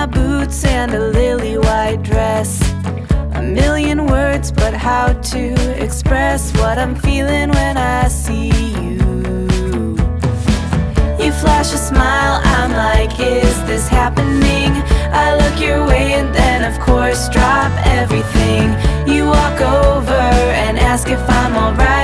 boots and a lily white dress. A million words, but how to express what I'm feeling when I see you. You flash a smile, I'm like, is this happening? I look your way and then of course drop everything. You walk over and ask if I'm alright.